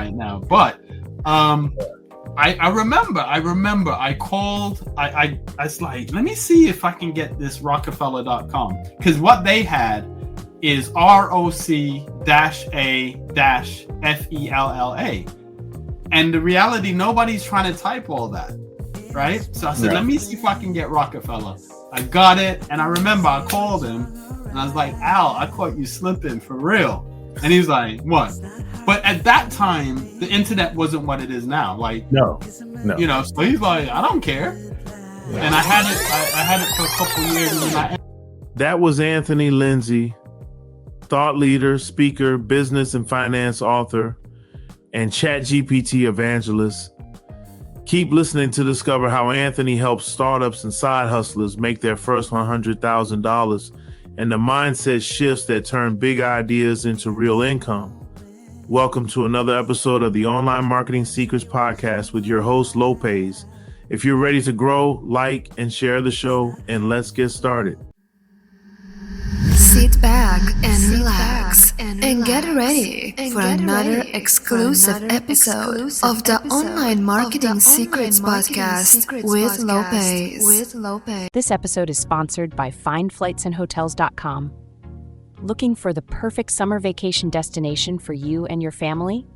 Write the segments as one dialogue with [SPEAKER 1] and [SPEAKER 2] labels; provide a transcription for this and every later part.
[SPEAKER 1] right now. But I remember I called, I was like, let me see if I can get this Rockefeller.com, because what they had is ROC-A-FELLA. And the reality, nobody's trying to type all that, right? So I said, let me see if I can get Rockefeller. I got it, and I remember I called him, and I was like, Al, I caught you slipping for real. And he's like, what? But at that time, the internet wasn't what it is now. Like,
[SPEAKER 2] no.
[SPEAKER 1] You know, so he's like, I don't care. Yeah. And I had it for a couple of years. And
[SPEAKER 2] that was Anthony Lindsay, thought leader, speaker, business and finance author, and ChatGPT evangelist. Keep listening to discover how Anthony helps startups and side hustlers make their first $100,000 and the mindset shifts that turn big ideas into real income. Welcome to another episode of the Online Marketing Secrets Podcast with your host, Lopez. If you're ready to grow, like, and share the show, and let's get started.
[SPEAKER 3] Sit back and relax and get ready for another exclusive episode of the Online Marketing Secrets Podcast with Lopez.
[SPEAKER 4] This episode is sponsored by FindFlightsAndHotels.com. Looking for the perfect summer vacation destination for you and your family?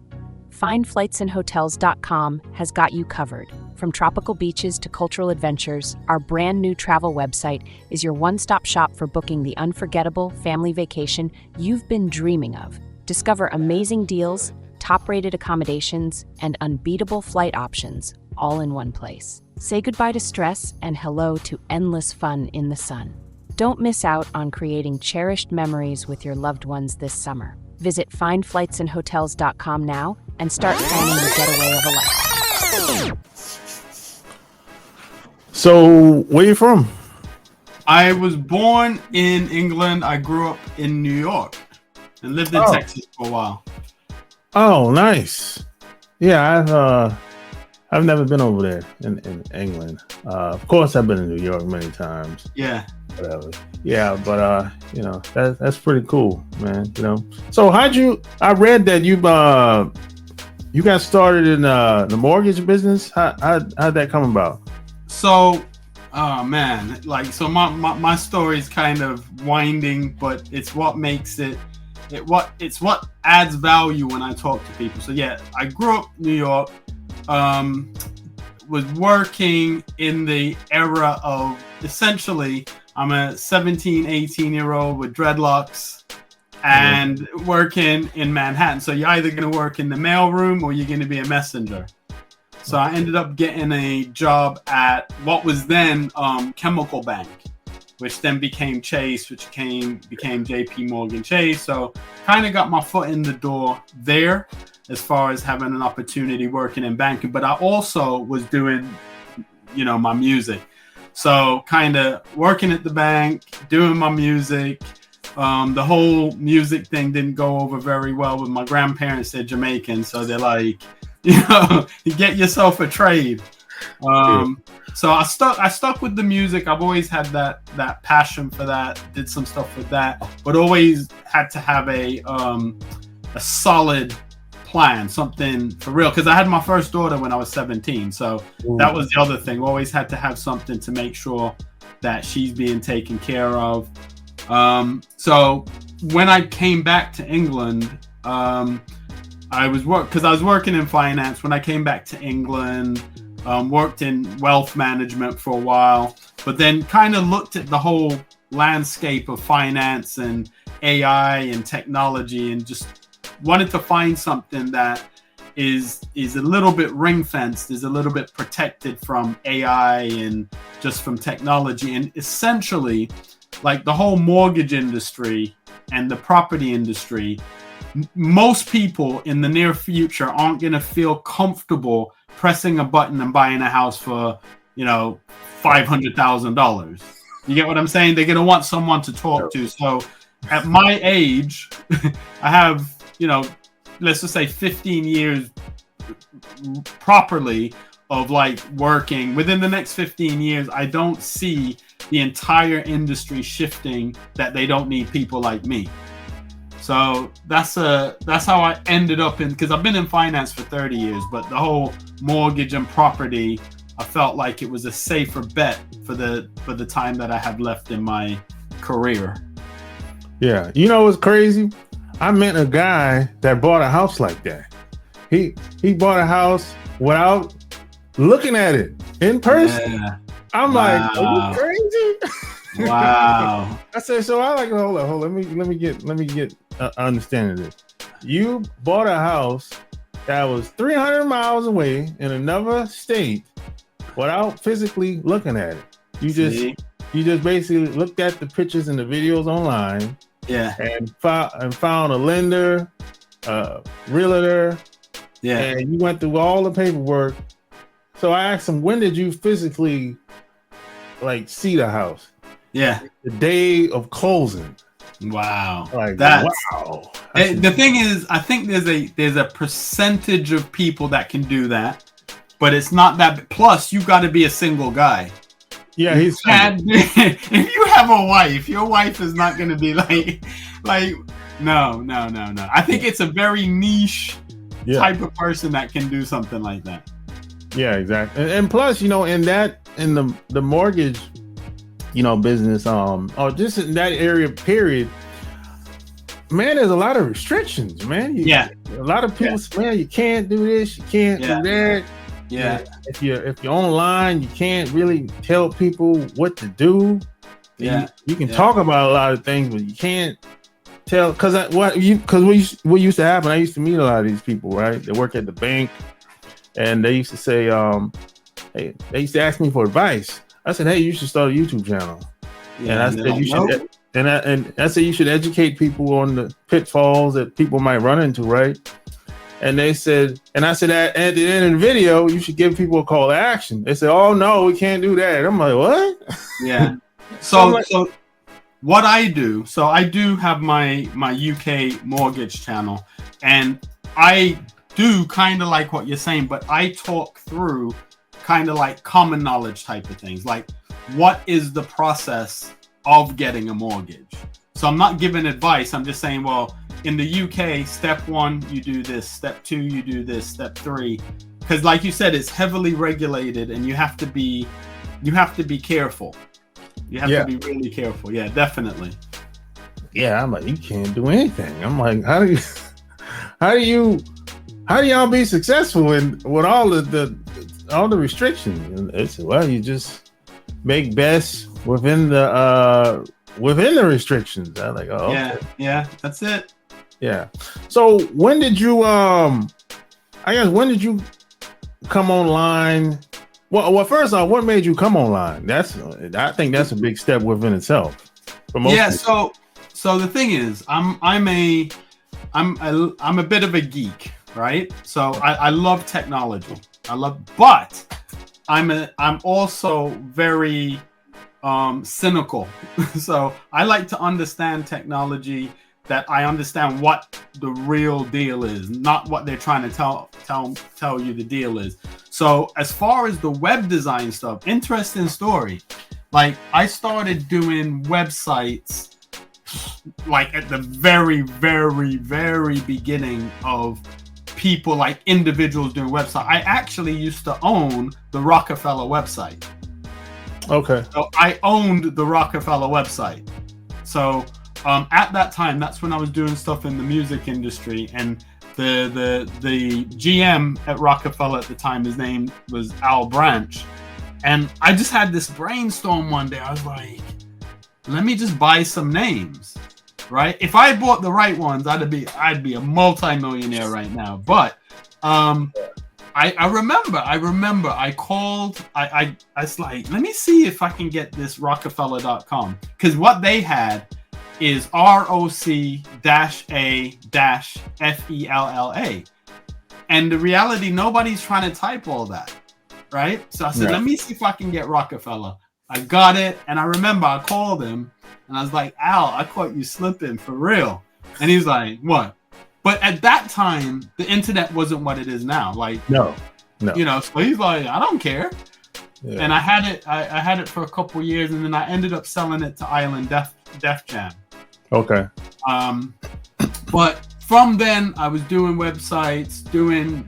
[SPEAKER 4] FindFlightsAndHotels.com has got you covered. From tropical beaches to cultural adventures, our brand new travel website is your one-stop shop for booking the unforgettable family vacation you've been dreaming of. Discover amazing deals, top-rated accommodations, and unbeatable flight options, all in one place. Say goodbye to stress and hello to endless fun in the sun. Don't miss out on creating cherished memories with your loved ones this summer. Visit FindFlightsAndHotels.com now and start planning the getaway of a lifetime.
[SPEAKER 2] So, where you from?
[SPEAKER 1] I was born in England. I grew up in New York and lived in Texas for a while.
[SPEAKER 2] Oh, nice. Yeah, I've never been over there in England. Of course, I've been in New York many times.
[SPEAKER 1] Yeah.
[SPEAKER 2] Whatever. Yeah, but you know, that's pretty cool, man. You know. So I read that you got started in the mortgage business. How'd that come about?
[SPEAKER 1] So, man, so my story is kind of winding, but it's what makes it's what adds value when I talk to people. So yeah, I grew up in New York, was working in the era of, essentially, I'm a 17, 18-year-old with dreadlocks and working in Manhattan. So you're either going to work in the mailroom or you're going to be a messenger. So I ended up getting a job at what was then Chemical Bank, which then became Chase, which became JP Morgan Chase. So kind of got my foot in the door there as far as having an opportunity working in banking. But I also was doing, my music. So kind of working at the bank, doing my music. The whole music thing didn't go over very well with my grandparents. They're Jamaican. So they're like, you get yourself a trade. So I stuck with the music. I've always had that passion for that. Did some stuff with that, but always had to have a solid plan, something for real. Because I had my first daughter when I was 17. So that was the other thing. Always had to have something to make sure that she's being taken care of. So when I came back to England, I was working in finance. When I came back to England, worked in wealth management for a while, but then kind of looked at the whole landscape of finance and AI and technology and just wanted to find something that is a little bit ring-fenced, is a little bit protected from AI and just from technology. And essentially, like the whole mortgage industry and the property industry, most people in the near future aren't going to feel comfortable pressing a button and buying a house for, $500,000. You get what I'm saying? They're going to want someone to talk to. So at my age, I have, let's just say 15 years properly of working. Within the next 15 years, I don't see the entire industry shifting that they don't need people like me. So that's how I ended up in, because I've been in finance for 30 years, but the whole mortgage and property, I felt like it was a safer bet for the time that I have left in my career.
[SPEAKER 2] Yeah. You know what's crazy? I met a guy that bought a house like that. He bought a house without looking at it in person.
[SPEAKER 1] Yeah.
[SPEAKER 2] I'm like, are you crazy?
[SPEAKER 1] Wow.
[SPEAKER 2] I said, so I like, hold on. Let me get understanding this. You bought a house that was 300 miles away in another state without physically looking at it. You just basically looked at the pictures and the videos online.
[SPEAKER 1] Yeah.
[SPEAKER 2] And found a lender, realtor.
[SPEAKER 1] Yeah.
[SPEAKER 2] And you went through all the paperwork. So I asked him, when did you physically see the house?
[SPEAKER 1] Yeah.
[SPEAKER 2] The day of closing.
[SPEAKER 1] Wow.
[SPEAKER 2] Wow.
[SPEAKER 1] The thing is, I think there's a percentage of people that can do that, but it's not that. Plus, you got to be a single guy.
[SPEAKER 2] Yeah,
[SPEAKER 1] if you have a wife, your wife is not going to be no. I think it's a very niche type of person that can do something like that.
[SPEAKER 2] Yeah, exactly. And plus, in the mortgage, business, or just in that area, period, man, there's a lot of restrictions, man. A lot of people say, man, you can't do this, you can't do that.
[SPEAKER 1] Yeah.
[SPEAKER 2] If you're online, you can't really tell people what to do.
[SPEAKER 1] Yeah.
[SPEAKER 2] You can talk about a lot of things, but you can't tell, because what used to happen, I used to meet a lot of these people, right? They work at the bank, and they used to say, hey, they used to ask me for advice. I said, hey, you should start a YouTube channel.
[SPEAKER 1] Yeah,
[SPEAKER 2] and I said you should, and I said you should educate people on the pitfalls that people might run into, right? And they said, and I said, at the end of the video, you should give people a call to action. They said, oh no, we can't do that. I'm like, what?
[SPEAKER 1] Yeah. So what I do, I do have my UK mortgage channel, and I do kind of like what you're saying, but I talk through kind of like common knowledge type of things. Like, what is the process of getting a mortgage? So I'm not giving advice. I'm just saying, well, in the UK, step 1, you do this. Step 2, you do this. Step 3, because like you said, it's heavily regulated, and you have to be careful. You have to be really careful. Yeah, definitely.
[SPEAKER 2] Yeah, I'm like, you can't do anything. I'm like, how do y'all be successful with all the restrictions? And they said, well, you just make bets within the restrictions. I'm like, oh, okay.
[SPEAKER 1] Yeah, that's it.
[SPEAKER 2] Yeah. So when did you when did you come online? Well, first off, what made you come online? I think that's a big step within itself.
[SPEAKER 1] Yeah. So the thing is, I'm a bit of a geek, right? So I love technology. But I'm also very cynical. So I like to understand technology, that I understand what the real deal is, not what they're trying to tell you the deal is. So as far as the web design stuff, interesting story. Like, I started doing websites like at the very, very, very beginning of people, like individuals doing websites. I actually used to own the Rockefeller website.
[SPEAKER 2] Okay.
[SPEAKER 1] So I owned the Rockefeller website. So at that time, that's when I was doing stuff in the music industry, and the GM at Rockefeller at the time, his name was Al Branch, and I just had this brainstorm one day. I was like, let me just buy some names, right? If I bought the right ones, I'd be a multi-millionaire right now. But I remember I called, I was like, let me see if I can get this Rockefeller.com, because what they had is ROC-A-FELLA. And the reality, nobody's trying to type all that, right? So I said, let me see if I can get Rockefeller. I got it, and I remember I called him, and I was like, Al, I caught you slipping, for real. And he was like, what? But at that time, the internet wasn't what it is now. Like, no. So he's like, I don't care. Yeah. And I had it for a couple years, and then I ended up selling it to Island Def Jam.
[SPEAKER 2] Okay.
[SPEAKER 1] But from then, I was doing websites, doing,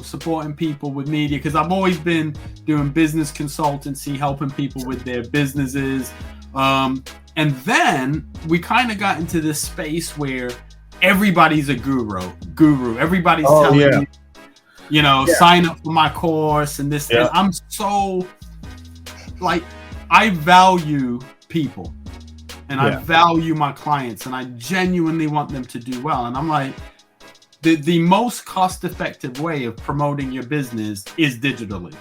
[SPEAKER 1] supporting people with media, because I've always been doing business consultancy, helping people with their businesses. And then we kind of got into this space where everybody's a guru. Everybody's telling you, sign up for my course and this. And I'm so, I value people. And I value my clients, and I genuinely want them to do well. And I'm like, the most cost-effective way of promoting your business is digitally.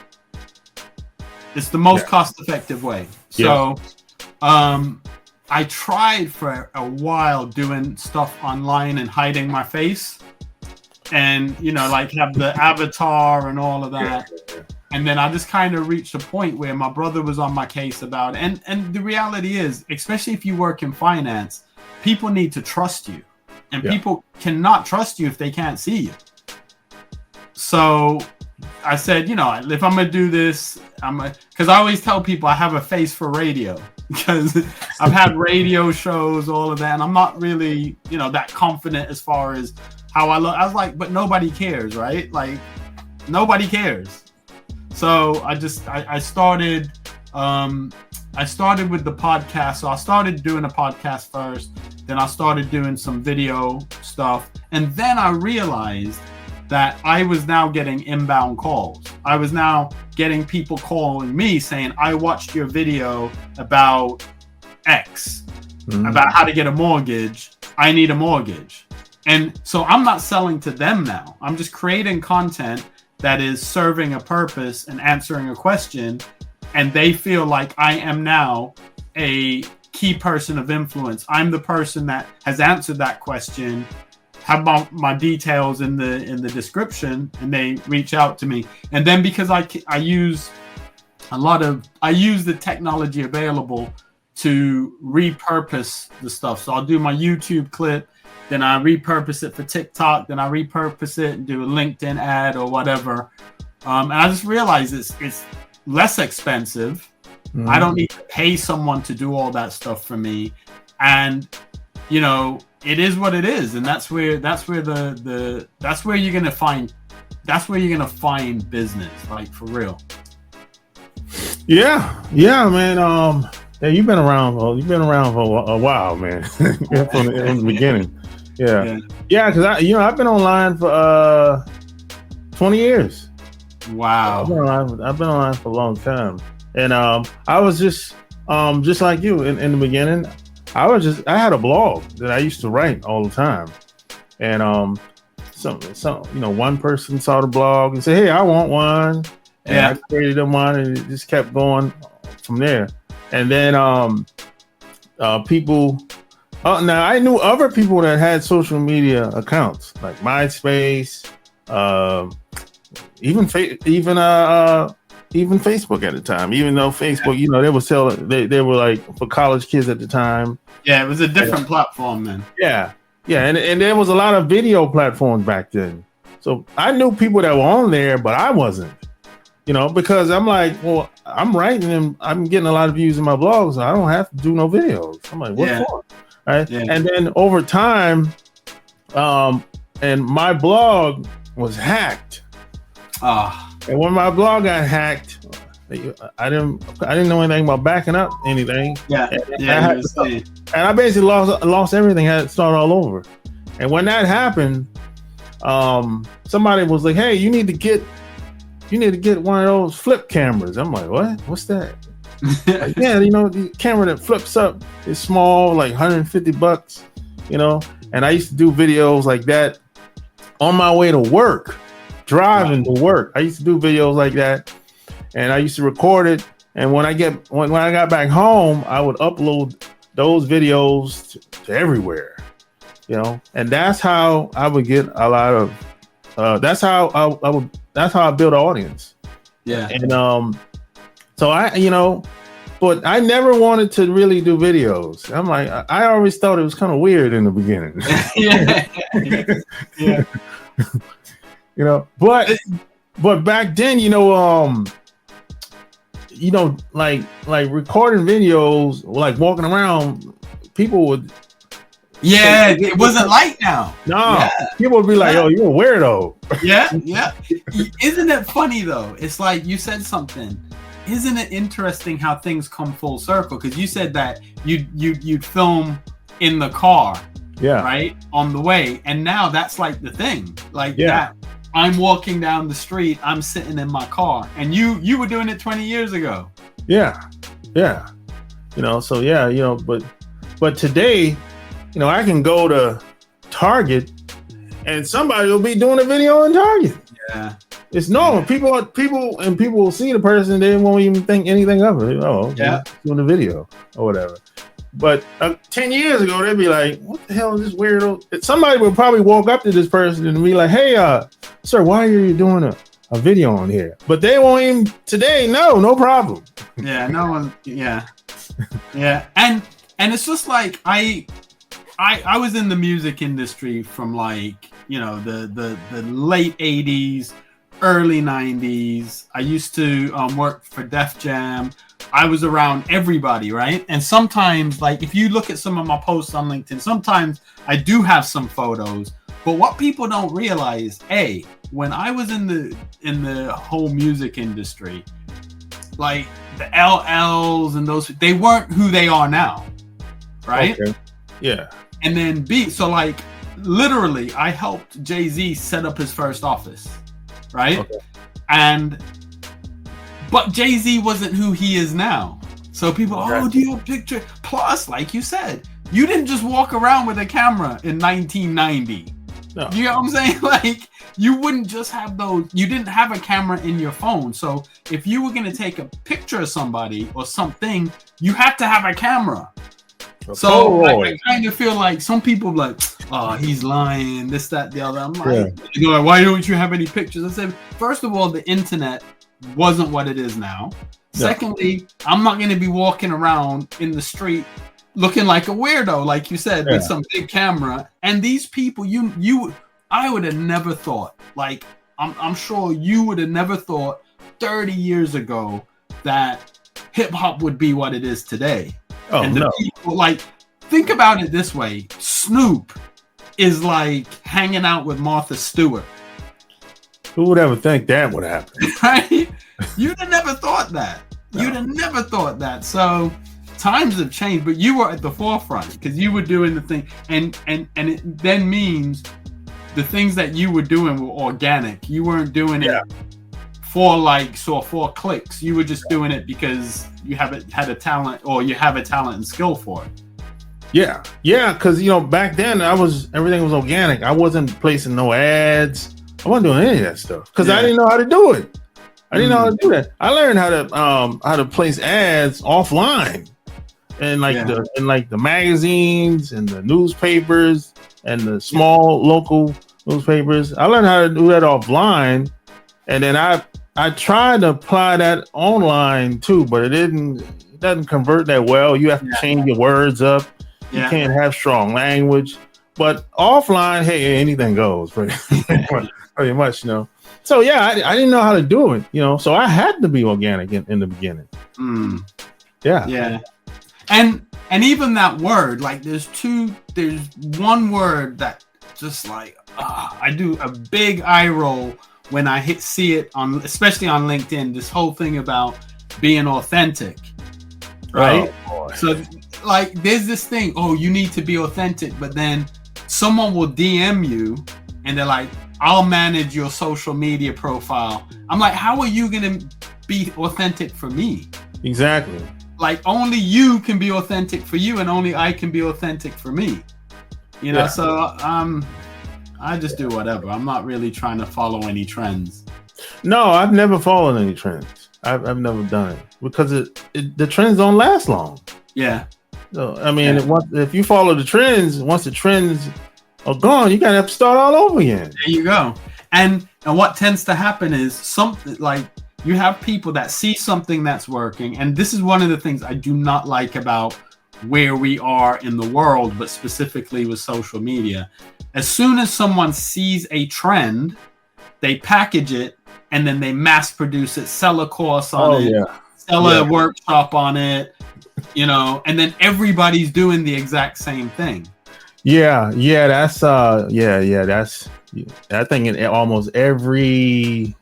[SPEAKER 1] It's the most cost-effective way. So I tried for a while doing stuff online and hiding my face and, have the avatar and all of that. And then I just kind of reached a point where my brother was on my case about it. And the reality is, especially if you work in finance, people need to trust you. And people cannot trust you if they can't see you. So I said, if I'm going to do this, because I always tell people I have a face for radio. Because I've had radio shows, all of that. And I'm not really, that confident as far as how I look. I was like, but nobody cares, right? Like, nobody cares. So I started with the podcast. So I started doing a podcast first, then I started doing some video stuff. And then I realized that I was now getting inbound calls. I was now getting people calling me saying, I watched your video about X, about how to get a mortgage. I need a mortgage. And so I'm not selling to them now. I'm just creating content that is serving a purpose and answering a question, and they feel like I am now a key person of influence. I'm the person that has answered that question, have my details in the description, and they reach out to me. And then because I use the technology available to repurpose the stuff. So I'll do my YouTube clip, then I repurpose it for TikTok, then I repurpose it and do a LinkedIn ad or whatever. And I just realized it's less expensive. I don't need to pay someone to do all that stuff for me. And, it is what it is. And that's where you're going to find business, like, for real.
[SPEAKER 2] Yeah, man. You've been around for a while, man. From the beginning. Yeah, because I've been online for 20 years.
[SPEAKER 1] Wow.
[SPEAKER 2] I've been online for a long time, and I was just like you in the beginning. I had a blog that I used to write all the time, and one person saw the blog and said, "Hey, I want one," and I created them one, and it just kept going from there. And then people. Now I knew other people that had social media accounts like MySpace, even Facebook at the time. Even though Facebook, they were selling, they were like for college kids at the time.
[SPEAKER 1] Yeah, it was a different platform then.
[SPEAKER 2] Yeah, and there was a lot of video platforms back then. So I knew people that were on there, but I wasn't. Because I'm like, well, I'm writing and I'm getting a lot of views in my blogs, so I don't have to do no videos. I'm like, what for? Right. Yeah. And then over time, and my blog was hacked. And when my blog got hacked, I didn't know anything about backing up anything. And I basically lost everything. Had to start all over. And when that happened, somebody was like, "Hey, you need to get one of those flip cameras." I'm like, "What? What's that?" Like, the camera that flips up is small, like $150, and I used to do videos like that on my way to work, driving to work. I used to do videos like that, and I used to record it. And when I got back home, I would upload those videos to everywhere, and that's how I would get a lot of, that's how I built an audience.
[SPEAKER 1] Yeah.
[SPEAKER 2] And, so but I never wanted to really do videos. I'm like, I always thought it was kind of weird in the beginning. But back then, like recording videos, like walking around, people would,
[SPEAKER 1] Yeah, it wasn't light now.
[SPEAKER 2] No,
[SPEAKER 1] Yeah.
[SPEAKER 2] people would be like, "Oh, you're a weirdo."
[SPEAKER 1] Yeah. Isn't it funny though? It's like you said something. Isn't it interesting how things come full circle? Because you said that you'd film in the car, right, on the way, and now that's like the thing, like that. I'm walking down the street, I'm sitting in my car, and you were doing it 20 years ago.
[SPEAKER 2] Yeah. So but today, I can go to Target and somebody will be doing a video on Target.
[SPEAKER 1] Yeah.
[SPEAKER 2] It's normal. People will see the person, they won't even think anything of it. Doing a video or whatever. But 10 years ago, they'd be like, "What the hell is this weirdo?" Somebody would probably walk up to this person and be like, "Hey, sir, why are you doing a video on here?" But they won't even today. No problem.
[SPEAKER 1] Yeah, no one. Yeah, and it's just like I was in the music industry from like the late 80s, early 90s. I used to work for Def Jam. I was around everybody, right? And sometimes, like, if you look at some of my posts on LinkedIn, sometimes I do have some photos. But what people don't realize, when I was in the whole music industry, like the LLs and those, they weren't who they are now, right?
[SPEAKER 2] Okay. Yeah.
[SPEAKER 1] And then so like literally, I helped Jay-Z set up his first office, right? Okay. But Jay-Z wasn't who he is now. So people, do you have a picture? Plus, like you said, you didn't just walk around with a camera in 1990. No. You know what I'm saying? Like, you wouldn't just have those. You didn't have a camera in your phone. So if you were going to take a picture of somebody or something, you had to have a camera. So I kind of feel like some people are like, "Oh, he's lying, this, that, the other." I'm like, "Why don't you have any pictures?" I said, first of all, the internet wasn't what it is now. Secondly, I'm not going to be walking around in the street looking like a weirdo, like you said, with some big camera. And these people, I would have never thought, like, I'm sure you would have never thought 30 years ago that hip hop would be what it is today. People, like, think about it this way: Snoop is like hanging out with Martha Stewart.
[SPEAKER 2] Who would ever think that would happen?
[SPEAKER 1] Right? You'd have never thought that. You'd have never thought that. So times have changed, but you were at the forefront because you were doing the thing, and it then means the things that you were doing were organic. You weren't doing it for likes or for clicks. You were just doing it because you had a talent, or you have a talent and skill for it. Yeah, because back then everything was organic. I wasn't placing no ads. I wasn't doing any of that stuff because I didn't know how to do it. I didn't know how to do that. I learned how to place ads offline, and the magazines and the newspapers and the small local newspapers. I learned how to do that offline, and then I tried to apply that online too, but it doesn't convert that well. You have to change your words up. You can't have strong language. But offline, hey, anything goes pretty much, So I didn't know how to do it, so I had to be organic in the beginning. Yeah. And even that word, like there's one word that just like I do a big eye roll when I see it especially on LinkedIn, this whole thing about being authentic, right? Oh, so like there's this thing, you need to be authentic, but then someone will DM you and they're like, "I'll manage your social media profile." I'm like, how are you going to be authentic for me?
[SPEAKER 2] Exactly.
[SPEAKER 1] Like only you can be authentic for you, and only I can be authentic for me. So I just do whatever. I'm not really trying to follow any trends.
[SPEAKER 2] No, I've never followed any trends. I've never done it because the trends don't last long.
[SPEAKER 1] Yeah.
[SPEAKER 2] So, I mean, if you follow the trends, once the trends are gone, you gotta have to start all over again.
[SPEAKER 1] There you go. And what tends to happen is something like you have people that see something that's working, and this is one of the things I do not like about where we are in the world, but specifically with social media. As soon as someone sees a trend, they package it and then they mass produce it, sell a course on it, sell a workshop on it, and then everybody's doing the exact same thing.
[SPEAKER 2] Yeah, that's that's I think in almost every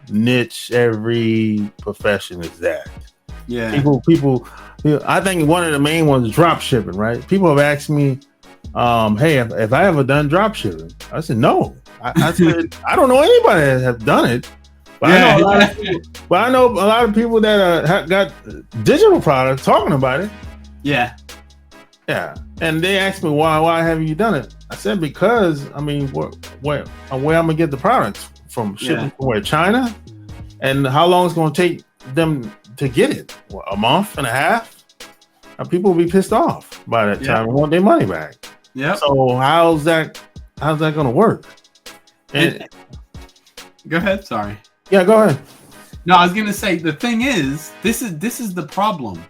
[SPEAKER 2] niche, every profession is that.
[SPEAKER 1] Yeah.
[SPEAKER 2] People I think one of the main ones is drop shipping, right? People have asked me, hey, if I ever done drop shipping. I said no. I said I don't know anybody that have done it. But I know a lot of people that have got digital products talking about it.
[SPEAKER 1] Yeah.
[SPEAKER 2] Yeah. And they asked me why haven't you done it? I said because where I'm gonna get the products from, shipping from where, China, and how long it's gonna take them to get it? What, a month and a half? And people will be pissed off by that time and want their money back.
[SPEAKER 1] Yeah.
[SPEAKER 2] So how's that gonna work? And
[SPEAKER 1] go ahead. Sorry.
[SPEAKER 2] Yeah, go ahead.
[SPEAKER 1] No, I was gonna say the thing is, this is the problem.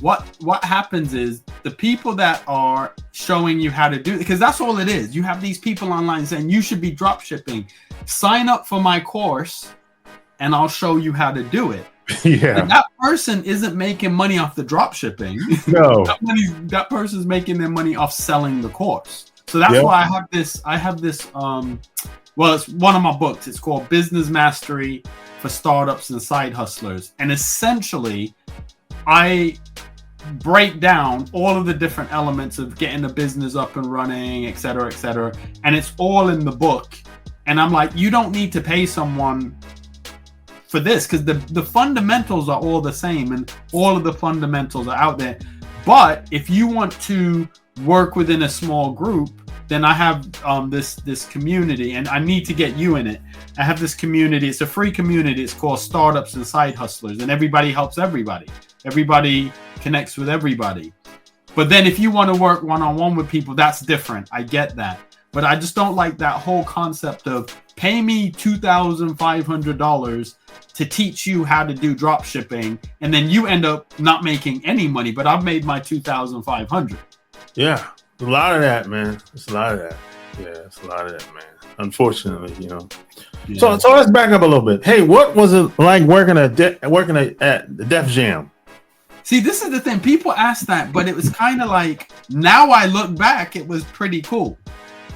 [SPEAKER 1] What happens is the people that are showing you how to do it, because that's all it is. You have these people online saying you should be drop shipping. Sign up for my course, and I'll show you how to do it.
[SPEAKER 2] Yeah.
[SPEAKER 1] And that person isn't making money off the drop shipping.
[SPEAKER 2] No.
[SPEAKER 1] that person's making their money off selling the course. So that's why I have this. Well, it's one of my books. It's called Business Mastery for Startups and Side Hustlers, and essentially, I break down all of the different elements of getting a business up and running, et cetera, and it's all in the book. And I'm like, you don't need to pay someone for this, because the fundamentals are all the same, and all of the fundamentals are out there. But if you want to work within a small group, then I have this community, and I need to get you in it. I have this community. It's a free community. It's called Startups and Side Hustlers, and everybody helps everybody. Everybody connects with everybody. But then if you want to work one-on-one with people, that's different. I get that. But I just don't like that whole concept of pay me $2,500 to teach you how to do drop shipping, and then you end up not making any money, but I've made my $2,500.
[SPEAKER 2] Yeah. A lot of that, man. It's a lot of that. Yeah, it's a lot of that, man. Unfortunately, Yeah. So let's back up a little bit. Hey, what was it like working at the Def Jam?
[SPEAKER 1] See, this is the thing. People ask that, but it was kind of like, now I look back, it was pretty cool,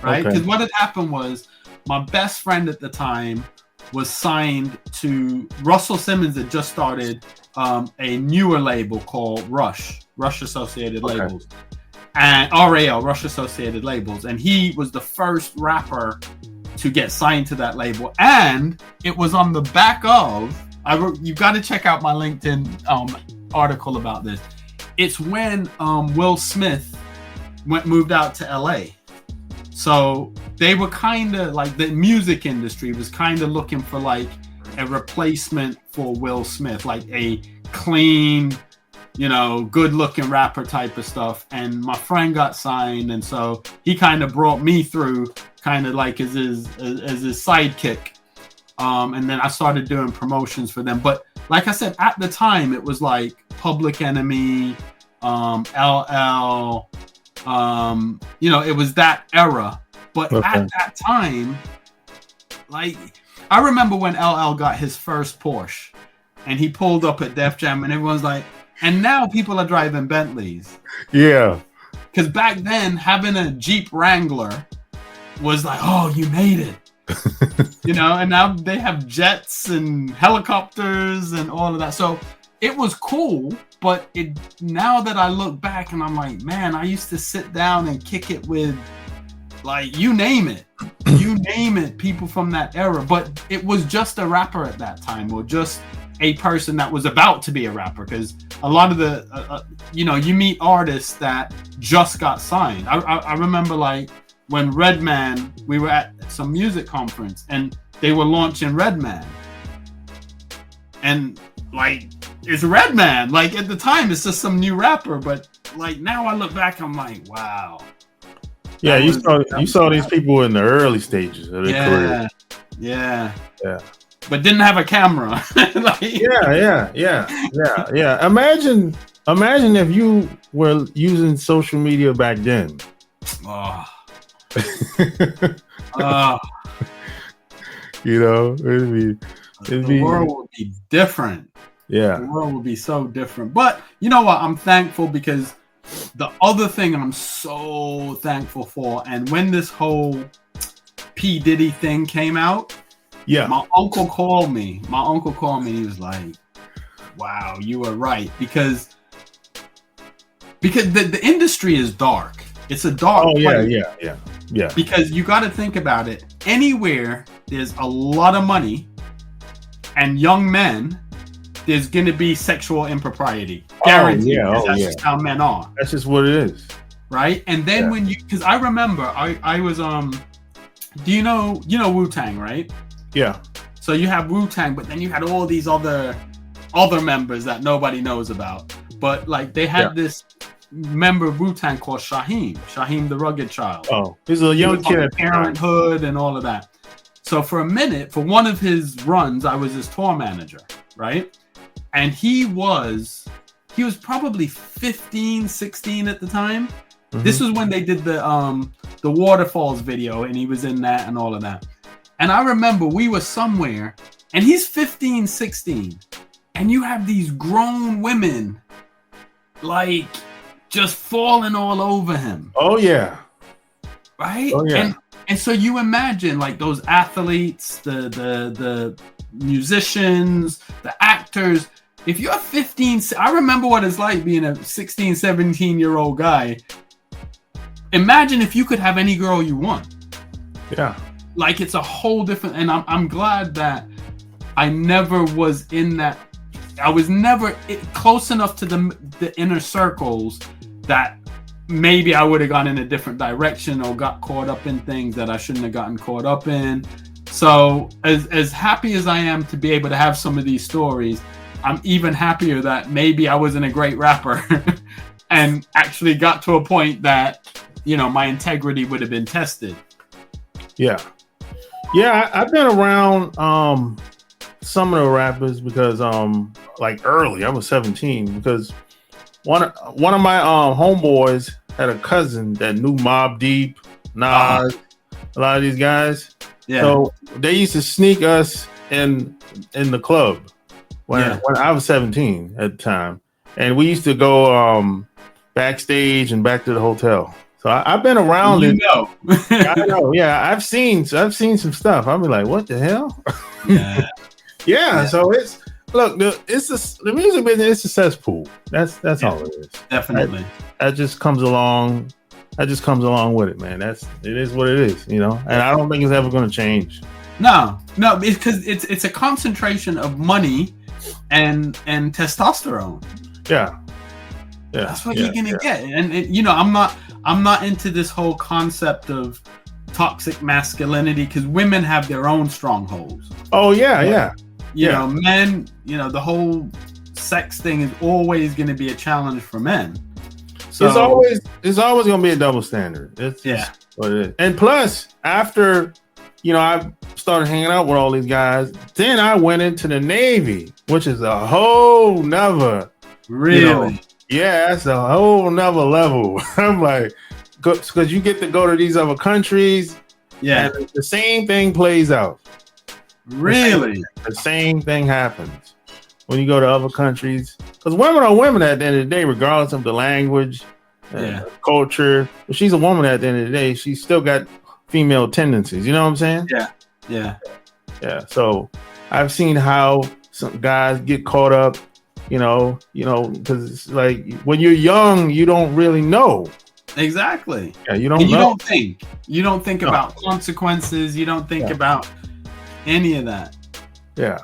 [SPEAKER 1] right? Because what had happened was my best friend at the time was signed to Russell Simmons had just started a newer label called Rush Associated Labels. And RAL, Rush Associated Labels, and he was the first rapper to get signed to that label. And it was on the back of, you've got to check out my LinkedIn article about this. It's when Will Smith moved out to LA. So they were kind of like, the music industry was kind of looking for like a replacement for Will Smith, like a clean, good-looking rapper type of stuff. And my friend got signed, and so he kind of brought me through, kind of like as his sidekick. And then I started doing promotions for them. But like I said, at the time, it was like Public Enemy, LL. It was that era. But at that time, like, I remember when LL got his first Porsche, and he pulled up at Def Jam, and everyone's like. And now people are driving Bentleys.
[SPEAKER 2] Yeah.
[SPEAKER 1] Because back then, having a Jeep Wrangler was like, oh, you made it. And now they have jets and helicopters and all of that. So it was cool, but now that I look back and I'm like, man, I used to sit down and kick it with, like, you name it, people from that era. But it was just a rapper at that time, or just a person that was about to be a rapper, because a lot of the you meet artists that just got signed. I remember, like, when Redman, we were at some music conference and they were launching Redman, and like, it's Redman. Like, at the time it's just some new rapper, but like, now I look back, I'm like, wow.
[SPEAKER 2] Yeah, you saw these people in the early stages of their career.
[SPEAKER 1] Yeah. But didn't have a camera.
[SPEAKER 2] Yeah. Imagine if you were using social media back then.
[SPEAKER 1] The world would be different.
[SPEAKER 2] Yeah.
[SPEAKER 1] The world would be so different. But you know what? I'm thankful because, the other thing I'm so thankful for, and when this whole P. Diddy thing came out, my uncle called me. He was like, wow, you were right. Because the industry is dark. It's a dark place.
[SPEAKER 2] Yeah.
[SPEAKER 1] Because you got to think about it. Anywhere there's a lot of money and young men, there's going to be sexual impropriety. Guaranteed. That's just how men are.
[SPEAKER 2] That's just what it is.
[SPEAKER 1] Right? And then when you, because I remember I was, do you know Wu-Tang, right?
[SPEAKER 2] Yeah.
[SPEAKER 1] So you have Wu-Tang, but then you had all these other members that nobody knows about. But like they had this member of Wu-Tang called Shaheem the Rugged Child.
[SPEAKER 2] Oh, he's a young kid at
[SPEAKER 1] Parenthood and all of that. So for a minute, for one of his runs, I was his tour manager, right? And he was probably 15, 16 at the time. Mm-hmm. This was when they did the Waterfalls video, and he was in that and all of that. And I remember we were somewhere, and he's 15, 16, and you have these grown women like just falling all over him.
[SPEAKER 2] Oh yeah.
[SPEAKER 1] Right?
[SPEAKER 2] Oh yeah.
[SPEAKER 1] And so you imagine like those athletes, the musicians, the actors. If you're 15, I remember what it's like being a 16, 17-year-old guy. Imagine if you could have any girl you want.
[SPEAKER 2] Yeah.
[SPEAKER 1] Like it's a whole different, and I'm glad that I never was in that. I was never close enough to the inner circles that maybe I would have gone in a different direction or got caught up in things that I shouldn't have gotten caught up in. So as happy as I am to be able to have some of these stories, I'm even happier that maybe I wasn't a great rapper and actually got to a point that, my integrity would have been tested.
[SPEAKER 2] Yeah. Yeah, I've been around some of the rappers because like early, I was 17, because one of my homeboys had a cousin that knew Mobb Deep, Nas, a lot of these guys. Yeah. So they used to sneak us in the club when I was 17 at the time, and we used to go backstage and back to the hotel. So I've been around it. I know. Yeah, I've seen some stuff. I'll be like, what the hell? Yeah. So it's the music business is a cesspool. That's all it is.
[SPEAKER 1] Definitely.
[SPEAKER 2] That just comes along. That just comes along with it, man. It is what it is, And I don't think it's ever going to change.
[SPEAKER 1] No, because it's a concentration of money and testosterone.
[SPEAKER 2] Yeah.
[SPEAKER 1] That's what you're gonna get. And I'm not into this whole concept of toxic masculinity, because women have their own strongholds.
[SPEAKER 2] Oh yeah.
[SPEAKER 1] Men, the whole sex thing is always going to be a challenge for men. So it's always going to be a double standard. It's what it is. And plus, after I started hanging out with all these guys, then I went into the Navy, which is a whole nother. Really?
[SPEAKER 2] That's a whole nother level. I'm like, because you get to go to these other countries. Yeah. And the same thing plays out.
[SPEAKER 1] Really?
[SPEAKER 2] The same thing happens when you go to other countries. Because women are women at the end of the day, regardless of the language, culture. If she's a woman at the end of the day, she's still got female tendencies. You know what I'm saying?
[SPEAKER 1] Yeah.
[SPEAKER 2] So I've seen how some guys get caught up, because it's like when you're young, you don't really know.
[SPEAKER 1] Exactly.
[SPEAKER 2] Yeah, you don't know.
[SPEAKER 1] You don't think about consequences. You don't think about any of that.
[SPEAKER 2] Yeah.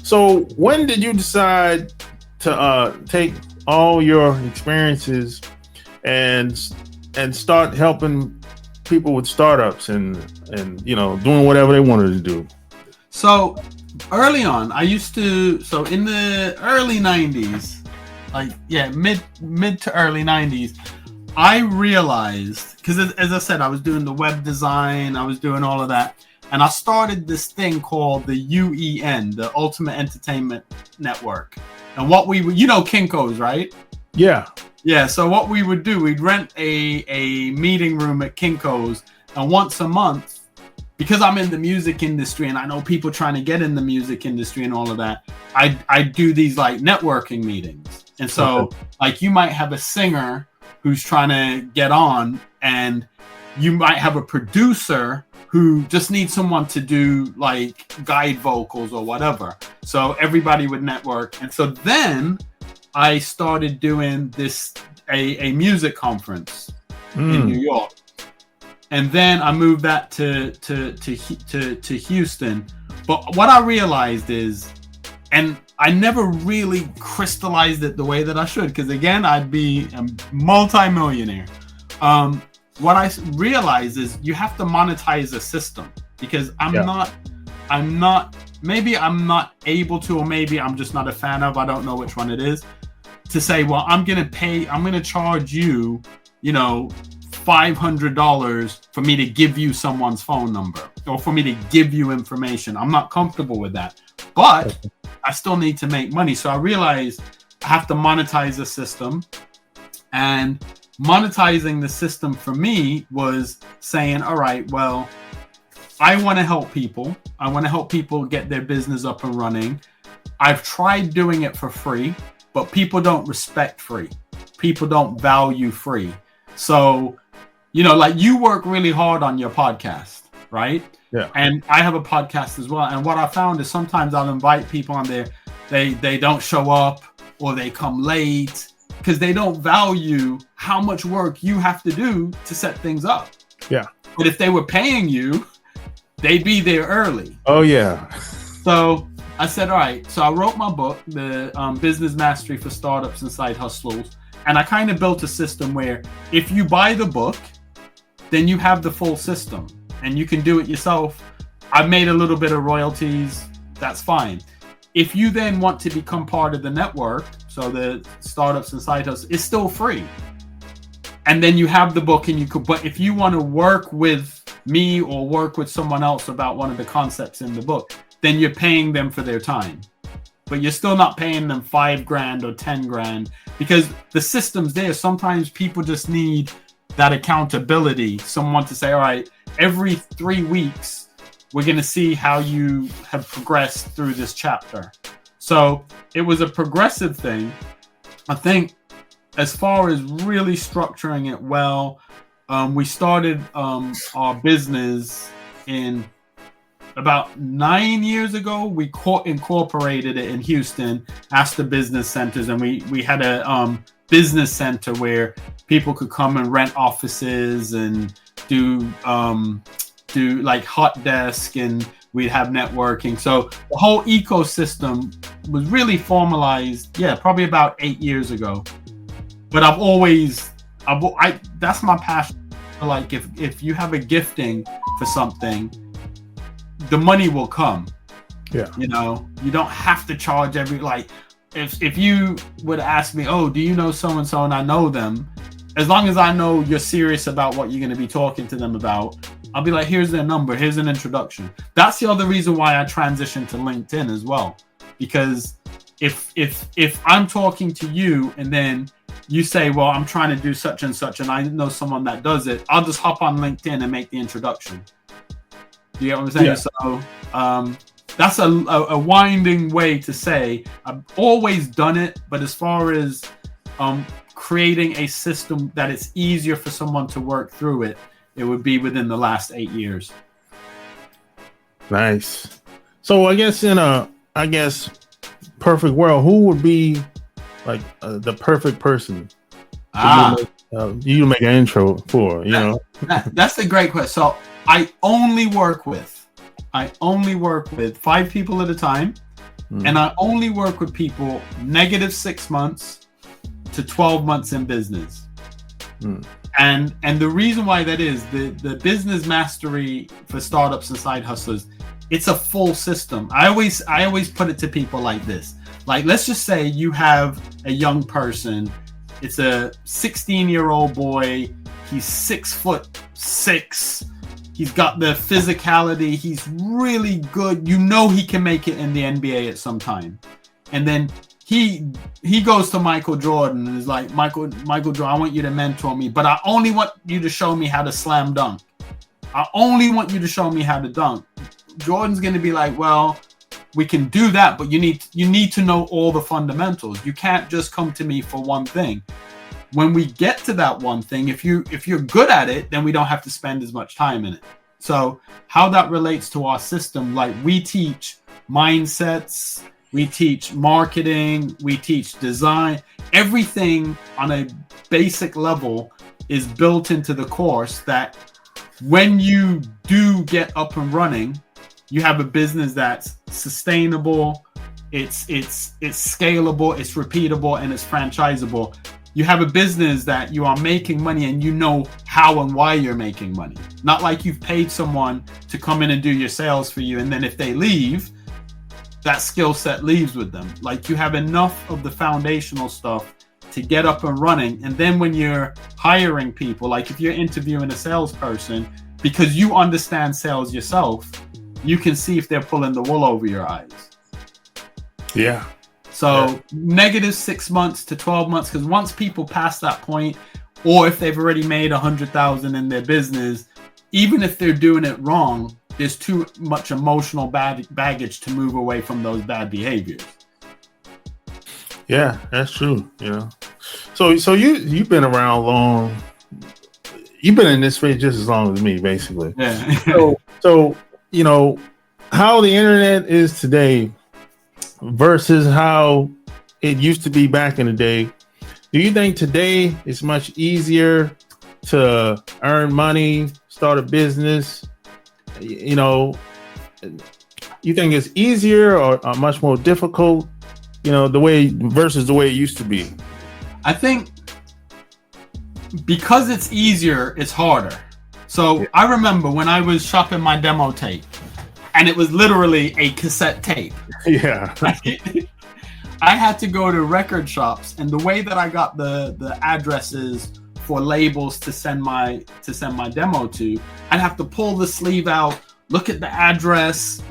[SPEAKER 2] So when did you decide to take all your experiences and start helping people with startups and doing whatever they wanted to do?
[SPEAKER 1] So early on, I used to, in the early 90s, mid to early 90s, I realized, because as I said, I was doing the web design, I was doing all of that, and I started this thing called the UEN, the Ultimate Entertainment Network. And what we would, Kinko's, right?
[SPEAKER 2] Yeah.
[SPEAKER 1] Yeah, so what we would do, we'd rent a meeting room at Kinko's, and once a month, because I'm in the music industry and I know people trying to get in the music industry and all of that, I do these like networking meetings. And so like you might have a singer who's trying to get on, and you might have a producer who just needs someone to do like guide vocals or whatever. So everybody would network. And so then I started doing a music conference in New York. And then I moved that to Houston. But what I realized is, and I never really crystallized it the way that I should, because again, I'd be a multi-millionaire. What I realize is you have to monetize a system, because maybe I'm not able to, or maybe I'm just not a fan of, I don't know which one it is, to say, well, I'm going to charge you, $500 for me to give you someone's phone number, or for me to give you information. I'm not comfortable with that, but I still need to make money. So I realized I have to monetize the system, and monetizing the system for me was saying, all right, well, I want to help people. I want to help people get their business up and running. I've tried doing it for free, but people don't respect free. People don't value free. So, like you work really hard on your podcast, right?
[SPEAKER 2] Yeah.
[SPEAKER 1] And I have a podcast as well. And what I found is sometimes I'll invite people on there. They don't show up, or they come late, because they don't value how much work you have to do to set things up.
[SPEAKER 2] Yeah.
[SPEAKER 1] But if they were paying you, they'd be there early.
[SPEAKER 2] Oh, yeah.
[SPEAKER 1] So I said, all right. So I wrote my book, the Business Mastery for Startups and Side Hustlers. And I kind of built a system where if you buy the book, then you have the full system and you can do it yourself. I've made a little bit of royalties. That's fine. If you then want to become part of the network, so the Startups and Side Hustles, it's still free. And then you have the book, and but if you want to work with me or work with someone else about one of the concepts in the book, then you're paying them for their time. But you're still not paying them $5,000 or $10,000, because the system's there. Sometimes people just need that accountability, someone to say, all right, every 3 weeks, we're going to see how you have progressed through this chapter. So it was a progressive thing. I think as far as really structuring it well, we started our business in about 9 years ago. We incorporated it in Houston, Astor Business Centers, and we had a business center where people could come and rent offices and do like hot desk, and we'd have networking. So the whole ecosystem was really formalized, probably about 8 years ago. But that's my passion. Like if you have a gifting for something, the money will come.
[SPEAKER 2] Yeah.
[SPEAKER 1] You don't have to charge if you would ask me, oh, do you know so-and-so, and I know them, as long as I know you're serious about what you're going to be talking to them about, I'll be like, here's their number, here's an introduction. That's the other reason why I transitioned to LinkedIn as well. Because if I'm talking to you and then you say, well, I'm trying to do such and such, and I know someone that does it, I'll just hop on LinkedIn and make the introduction. You get what I'm saying?
[SPEAKER 2] Yeah.
[SPEAKER 1] So that's a winding way to say I've always done it, but as far as creating a system that it's easier for someone to work through it, it would be within the last 8 years.
[SPEAKER 2] Nice. So I guess in a perfect world, who would be like the perfect person you make an intro for?
[SPEAKER 1] That's a great question. So I only work with 5 people at a time, and I only work with people -6 months to 12 months in business. And the reason why that is, the business mastery for startups and side hustlers, it's a full system. I always put it to people like this. Like, let's just say you have a young person. It's a 16-year-old boy. He's 6'6". He's got the physicality. He's really good. He can make it in the NBA at some time. And then he goes to Michael Jordan and is like, Michael Jordan, I want you to mentor me, but I only want you to show me how to slam dunk. I only want you to show me how to dunk. Jordan's going to be like, well, we can do that, but you need to know all the fundamentals. You can't just come to me for one thing. when we get to that one thing, if you're good at it, then we don't have to spend as much time in it. So how that relates to our system, like we teach mindsets, we teach marketing, we teach design, everything on a basic level is built into the course, that when you do get up and running, you have a business that's sustainable, it's scalable, it's repeatable, and it's franchisable. You have a business that you are making money and you know how and why you're making money. Not like you've paid someone to come in and do your sales for you, and then if they leave, that skill set leaves with them. Like, you have enough of the foundational stuff to get up and running. And then when you're hiring people, like if you're interviewing a salesperson, because you understand sales yourself, you can see if they're pulling the wool over your eyes.
[SPEAKER 2] Yeah.
[SPEAKER 1] So -6 months to 12 months, because once people pass that point, or if they've already made 100,000 in their business, even if they're doing it wrong, there's too much emotional baggage to move away from those bad behaviors.
[SPEAKER 2] Yeah, that's true. You know, so you've been around long. You've been in this space just as long as me, basically.
[SPEAKER 1] Yeah.
[SPEAKER 2] so you know how the internet is today versus how it used to be back in the day. Do you think today it's much easier to earn money, start a business? You know, you think it's easier or much more difficult? You know, the way versus the way it used to be.
[SPEAKER 1] I think because it's easier, it's harder. So I remember when I was shopping my demo tape, and it was literally a cassette tape.
[SPEAKER 2] Yeah.
[SPEAKER 1] I had to go to record shops, and the way that I got the addresses for labels to send my demo to, I'd have to pull the sleeve out, look at the address,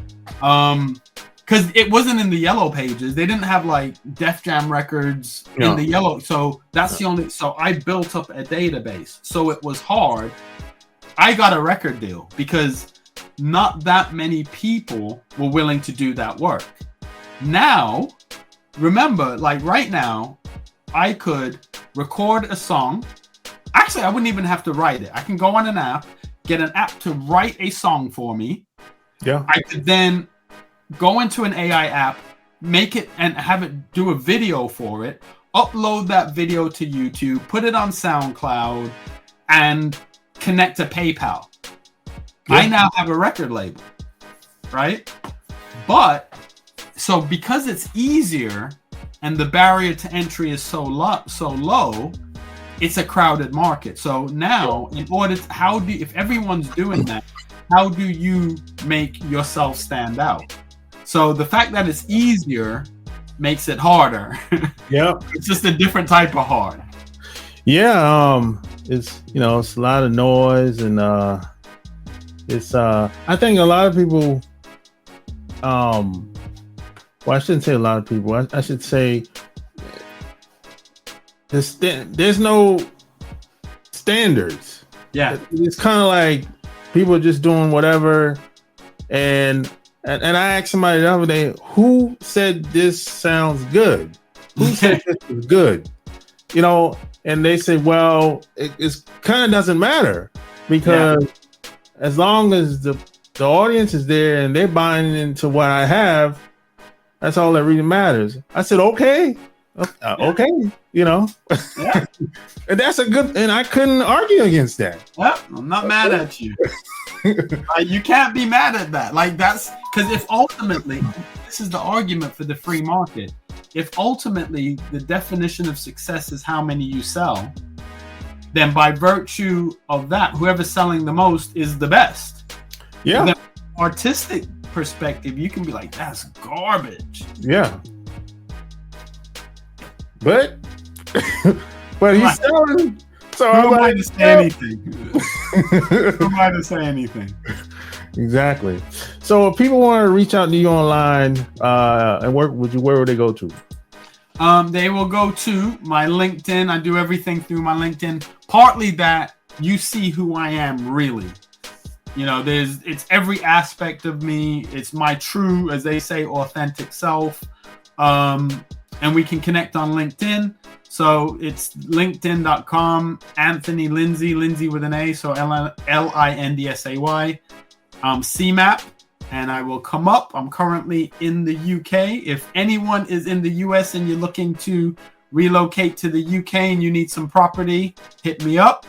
[SPEAKER 1] because it wasn't in the yellow pages. They didn't have like Def Jam records in the yellow. So that's the only. So I built up a database. So it was hard. I got a record deal because not that many people were willing to do that work. Now, remember, like right now, I could record a song. Actually, I wouldn't even have to write it. I can go on an app, get an app to write a song for me.
[SPEAKER 2] Yeah.
[SPEAKER 1] I could then go into an AI app, make it and have it do a video for it, upload that video to YouTube, put it on SoundCloud, and connect to PayPal. Yeah. I now have a record label, right? But so because it's easier and the barrier to entry is so low, it's a crowded market. So now, in order to, if everyone's doing that, how do you make yourself stand out? So the fact that it's easier makes it harder.
[SPEAKER 2] Yeah.
[SPEAKER 1] It's just a different type of hard.
[SPEAKER 2] Yeah. It's, it's a lot of noise, and it's I think a lot of people, well, I shouldn't say a lot of people. I should say there's no standards.
[SPEAKER 1] Yeah.
[SPEAKER 2] It's kind of like people are just doing whatever. And I asked somebody the other day, who said this sounds good? Who said this is good? And they say, well, it kind of doesn't matter, because as long as the audience is there and they're buying into what I have, that's all that really matters. I said, okay. Okay, Yeah. And that's a good, and I couldn't argue against that.
[SPEAKER 1] Well, I'm not mad at you. You can't be mad at that. Like, that's because if ultimately, this is the argument for the free market. If ultimately the definition of success is how many you sell, then by virtue of that, whoever's selling the most is the best.
[SPEAKER 2] Yeah.
[SPEAKER 1] From the artistic perspective, you can be like, that's garbage.
[SPEAKER 2] Yeah. But he's selling. So
[SPEAKER 1] who am I to say anything? Who am I to say anything?
[SPEAKER 2] Exactly. So if people want to reach out to you online and work with you, where would they go to?
[SPEAKER 1] They will go to my LinkedIn. I do everything through my LinkedIn. Partly that you see who I am really. It's every aspect of me. It's my true, as they say, authentic self. And we can connect on LinkedIn. So it's linkedin.com, Anthony Lindsay, Lindsay with an A, so Lindsay, CMAP, and I will come up. I'm currently in the UK. If anyone is in the US and you're looking to relocate to the UK and you need some property, hit me up.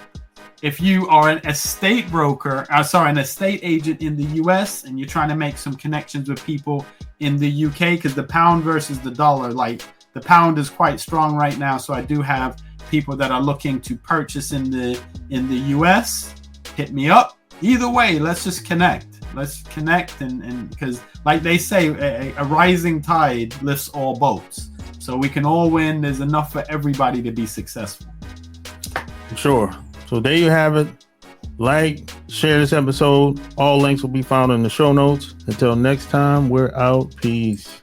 [SPEAKER 1] If you are an estate an estate agent in the US and you're trying to make some connections with people in the UK, because the pound versus the dollar, like the pound is quite strong right now. So I do have people that are looking to purchase in the US. Hit me up. Either way, let's just connect. Let's connect, and because like they say, a rising tide lifts all boats. So we can all win. There's enough for everybody to be successful.
[SPEAKER 5] Sure. So there you have it. Like, share this episode. All links will be found in the show notes. Until next time, we're out. Peace.